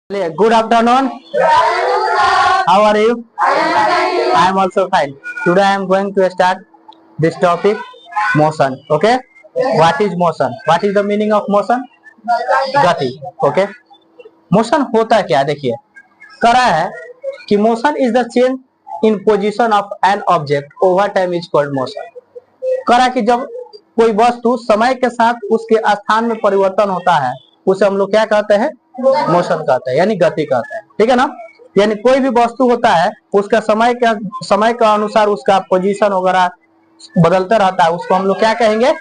Good afternoon. How are you? I am also fine. Today I am going to start this topic, motion. Okay? What is motion? What is the meaning of motion? गति. Okay? Motion होता क्या? देखिए, कह रहा है कि motion is the change in position of an object over time is called motion. कह रहा है कि जब कोई वस्तु समय के साथ उसके स्थान में परिवर्तन होता है उसे हम लोग क्या कहते हैं? मोशन कहते हैं, यानी गति कहते हैं. ठीक है ना? यानी कोई भी वस्तु होता है उसका समय के अनुसार उसका पोजीशन वगैरह बदलता रहता है, उसको हम लोग क्या कहेंगे?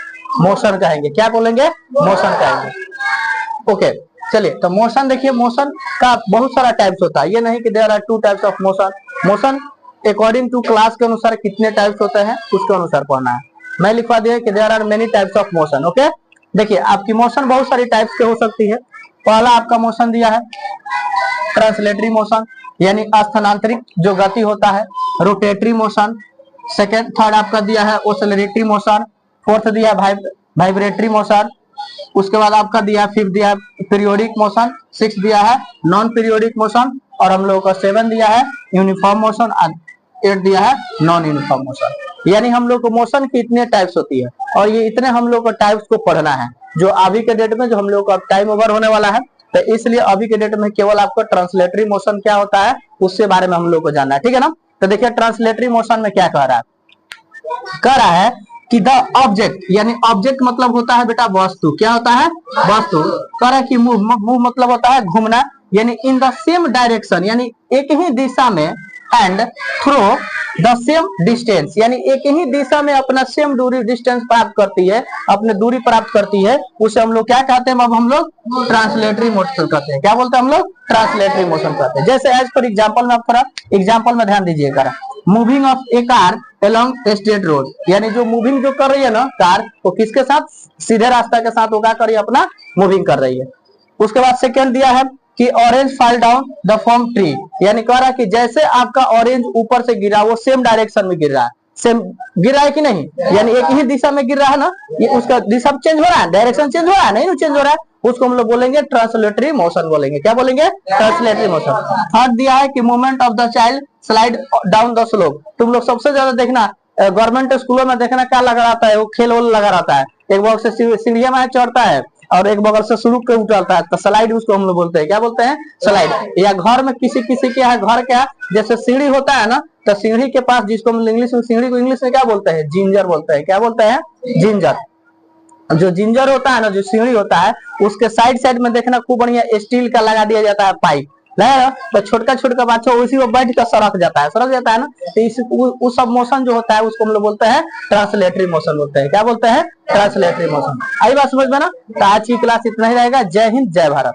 मोशन कहेंगे. क्या बोलेंगे? मोशन कहेंगे. ओके, चलिए. तो मोशन देखिए, मोशन का बहुत सारा टाइप्स होता है. ये नहीं कि there are 2 types of motion. Motion according to class के अनुसार कितने टाइप्स होते हैं उसके अनुसार पढ़ना है. मैं लिखवा दिया कि there are many types of motion. Okay, देखिए आपकी मोशन बहुत सारी टाइप्स के हो सकती है. पहला आपका मोशन दिया है ट्रांसलेटरी मोशन, यानी स्थानांतरित जो गति होता है. Rotatory motion. थर्ड आपका दिया है ओसिलेटरी मोशन. फोर्थ दिया वाइब्रेटरी मोशन. उसके बाद आपका दिया है फिफ्थ दिया है पीरियोडिक मोशन. सिक्स दिया है नॉन पीरियोडिक मोशन. और हम लोगों का 7 दिया है यूनिफॉर्म मोशन. 8 दिया है नॉन यूनिफॉर्म मोशन. यानी हम लोग को मोशन की इतने टाइप्स होती है और ये इतने हम लोग को टाइप्स को पढ़ना है. जो अभी के डेट में जो हम लोग का टाइम ओवर होने वाला है, तो इसलिए अभी के डेट में केवल आपको ट्रांसलेटरी मोशन क्या होता है उसके बारे में हम लोग को जानना है. ठीक है ना? तो देखिए ट्रांसलेटरी मोशन में क्या कह रहा है. कह रहा है कि द ऑब्जेक्ट, यानी ऑब्जेक्ट मतलब होता है बेटा वस्तु. क्या होता है? वस्तु. कह रहा है कि मूव मतलब होता है घूमना, यानी इन द सेम डायरेक्शन, यानी एक ही दिशा में, and through the same distance, यानी एक ही दिशा में अपना सेम दूरी डिस्टेंस प्राप्त करती है, अपने दूरी प्राप्त करती है. उसे हम लोग क्या कहते हैं? अब हम लोग ट्रांसलेटरी मोशन कहते हैं. क्या बोलते हैं हम लोग? ट्रांसलेटरी मोशन कहते हैं. जैसे एज फॉर एग्जांपल में, आप थोड़ा एग्जांपल में ध्यान दीजिएगा. Moving of A car along straight road, यानी जो मूविंग जो कर रही है ना कार, वो किसके साथ? सीधे रास्ता के साथ वो क्या कर रही है? अपना मूविंग कर रही है. उसके बाद सेकंड दिया है कि orange fall down the from tree, यानी कह रहा है कि जैसे आपका ऑरेंज ऊपर से गिरा वो सेम डायरेक्शन में गिर रहा है. सेम गिर रहा है कि नहीं? यानी एक ही दिशा में गिर रहा है ना, ये उसका दिशा चेंज हो रहा है, डायरेक्शन चेंज हो रहा है? नहीं चेंज हो रहा है. उसको हम लोग बोलेंगे ट्रांसलेटरी मोशन बोलेंगे. क्या बोलेंगे? Translatory motion. थर्ड दिया है कि movement of the child slide down the slope. तुम लोग सबसे ज्यादा देखना गवर्नमेंट स्कूलों में देखना क्या लगा रहता है? वो खेल लगा रहता है. एक बगल से सीढ़ियां में चढ़ता है और एक बगल से शुरू के उठता है, तो स्लाइड उसको हम लोग बोलते हैं. क्या बोलते हैं? स्लाइड. या घर में किसी के है घर क्या, जैसे सीढ़ी होता है ना, तो सीढ़ी के पास जिसको हम इंग्लिश में, सीढ़ी को इंग्लिश में क्या बोलते हैं? जिंजर बोलते हैं. क्या बोलते हैं? जिंजर. जो जिंजर होता है ना, जो सीढ़ी होता है, उसके साइड में देखना खूब बढ़िया स्टील का लगा दिया जाता है पाइप. तो छोटका बच्चा उसी में बैठ कर सरक जाता है ना. तो उस सब मोशन जो होता है उसको हम लोग बोलते हैं ट्रांसलेटरी मोशन बोलते हैं. क्या बोलते हैं? Translatory motion. आई बात समझ में ना? तो आज की क्लास इतना ही रहेगा. जय हिंद, जय भारत.